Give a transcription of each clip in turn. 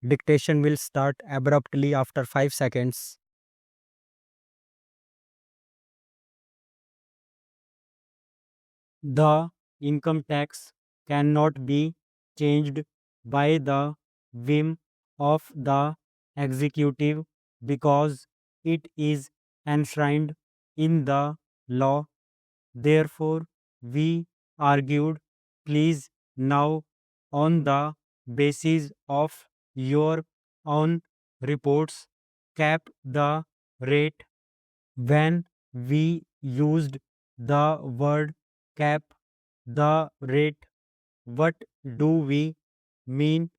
Dictation will start abruptly after 5 seconds. The income tax cannot be changed by the whim of the executive because it is enshrined in the law. Therefore, we argued, please now, on the basis of your own reports, cap the rate. When we used the word cap the rate, what do we mean?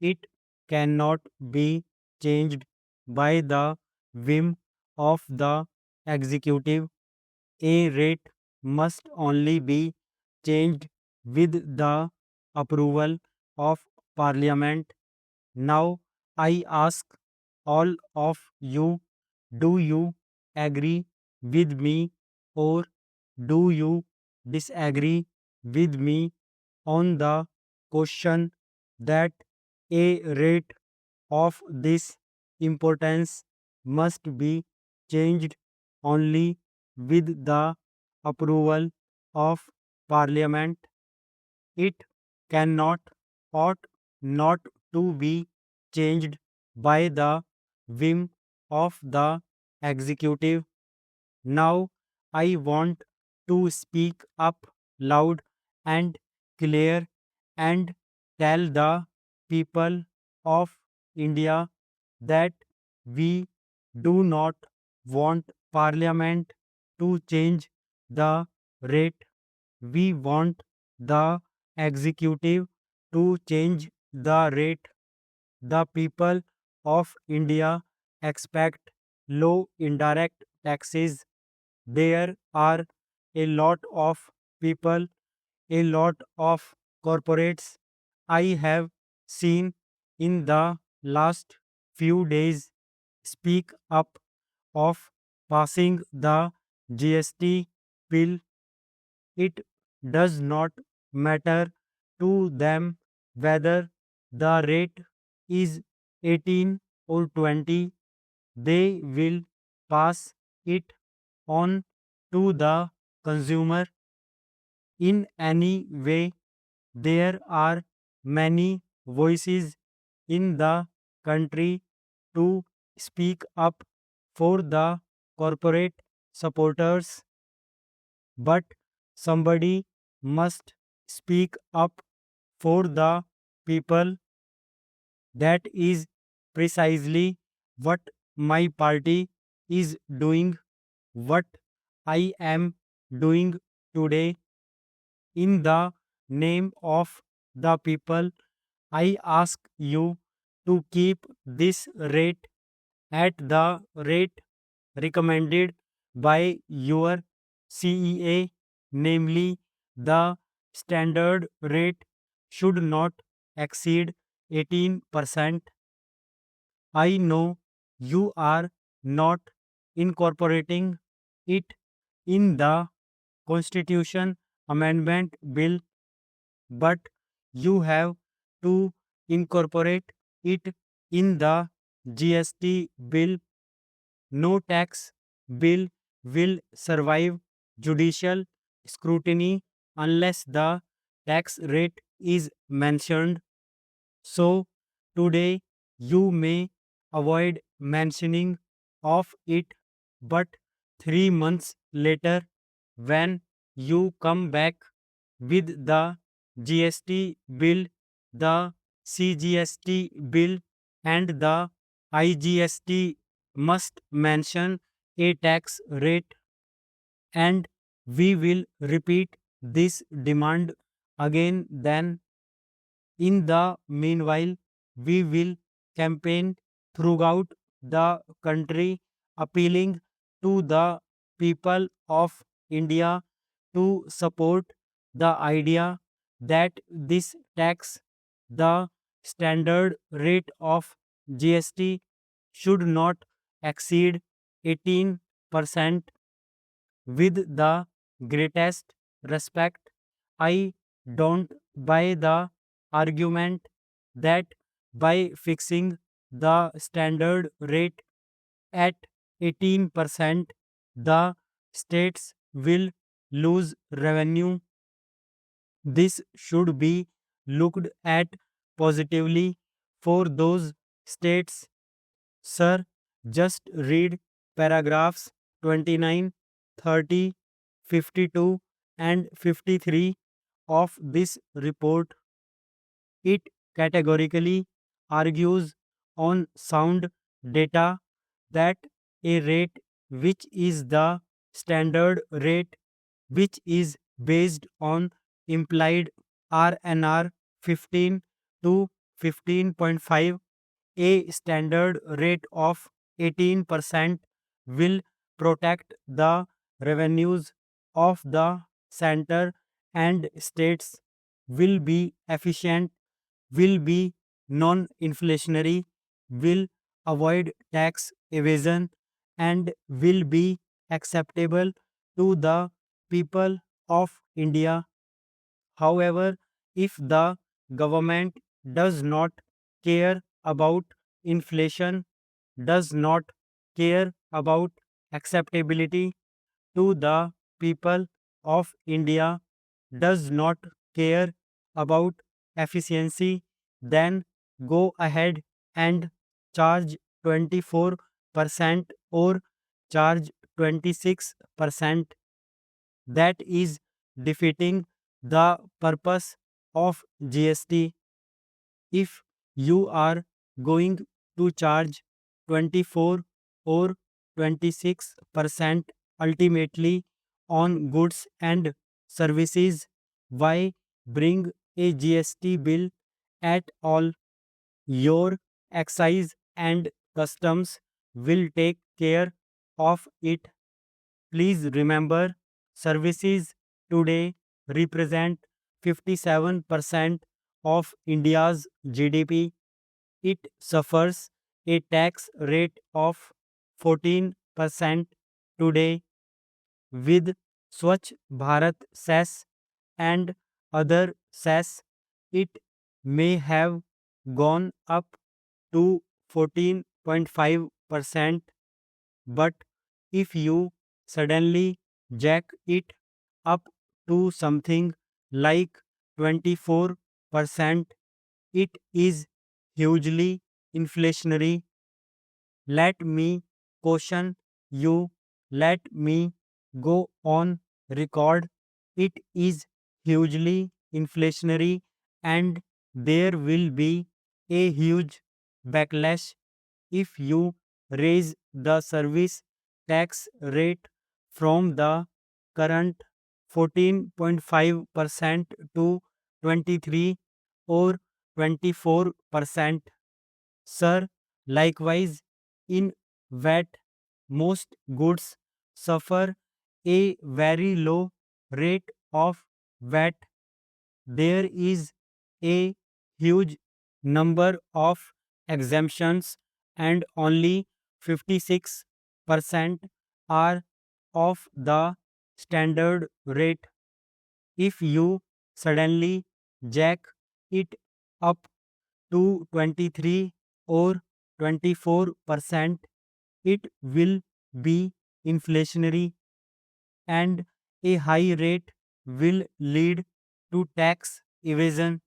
It cannot be changed by the whim of the executive. A rate must only be changed with the approval of Parliament. Now I ask all of you, do you agree with me or do you disagree with me on the question that a rate of this importance must be changed only with the approval of Parliament? It cannot, ought not to be changed by the whim of the executive. Now I want to speak up loud and clear and tell the people of India that we do not want Parliament to change the rate. We want the executive to change the rate. The people of India expect low indirect taxes. There are a lot of people, a lot of corporates I have seen in the last few days speak up of passing the GST bill. It does not matter to them whether the rate is 18 or 20. They will pass it on to the consumer in any way. There are many voices in the country to speak up for the corporate supporters, but somebody must speak up for the people. That is precisely what my party is doing, what I am doing today. In the name of the people, I ask you to keep this rate at the rate recommended by your CEA, namely the standard rate should not exceed 18%. I know you are not incorporating it in the Constitution Amendment Bill, but you have to incorporate it in the GST bill. No tax bill will survive judicial scrutiny unless the tax rate is mentioned. So today you may avoid mentioning of it, but 3 months later, when you come back with the GST bill, the CGST bill, and the IGST must mention a tax rate, and we will repeat this demand again then. In the meanwhile, we will campaign throughout the country appealing to the people of India to support the idea that this tax, the standard rate of GST, should not exceed 18%. With the greatest respect, I don't buy the argument that by fixing the standard rate at 18%, the states will lose revenue. This should be looked at positively for those states. Sir, just read paragraphs 29, 30, 52, and 53 of this report. It categorically argues on sound data that a rate which is the standard rate, which is based on implied RNR 15 to 15.5, a standard rate of 18% will protect the revenues of the center, and states will be efficient, will be non inflationary, will avoid tax evasion, and will be acceptable to the people of India. However, if the government does not care about inflation, does not care about acceptability to the people of India, does not care about efficiency, then go ahead and charge 24% or charge 26%. That is defeating the purpose of GST. If you are going to charge 24 or 26% ultimately on goods and services, why bring a GST bill at all? Your excise and customs will take care of it. Please remember, services today represent 57% of India's GDP. It suffers a tax rate of 14% today. With Swachh Bharat cess and other cess, it may have gone up to 14.5%. But if you suddenly jack it up to something like 24%, it is hugely inflationary. Let me caution you, let me go on record. It is hugely inflationary, and there will be a huge backlash if you raise the service tax rate from the current 14.5% to 23 or 24%. Sir, likewise, in VAT, most goods suffer a very low rate of VAT. There is a huge number of exemptions, and only 56% are of the standard rate. If you suddenly jack it up to 23 or 24%, it will be inflationary, and a high rate will lead to tax evasion.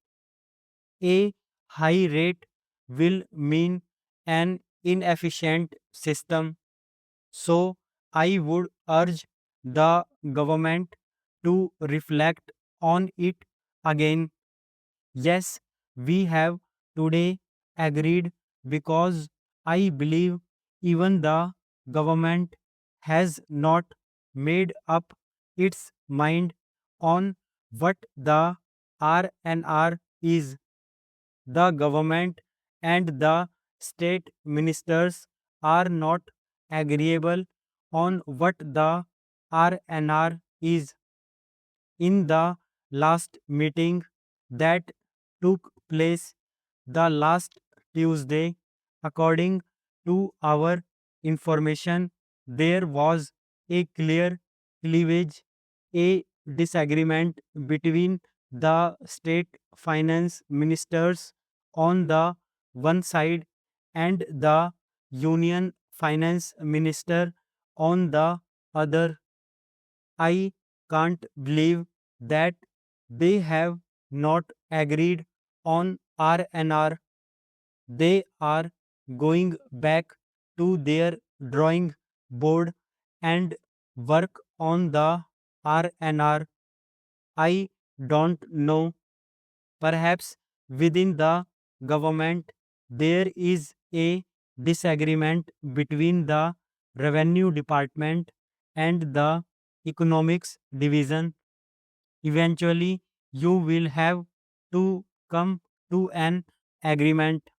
A high rate will mean an inefficient system. So, I would urge the government to reflect on it again. Yes, we have today agreed because I believe even the government has not made up its mind on what the RNR is. The government and the state ministers are not agreeable on what the RNR is. In the last meeting that took place the last Tuesday, according to our information, there was a clear cleavage, a disagreement between the state finance ministers on the one side and the Union Finance Minister on the other. I can't believe that they have not agreed on R&R. They are going back to their drawing board and work on the R&R. I don't know. Perhaps within the government there is a disagreement between the revenue department and the economics division. Eventually, you will have to come to an agreement.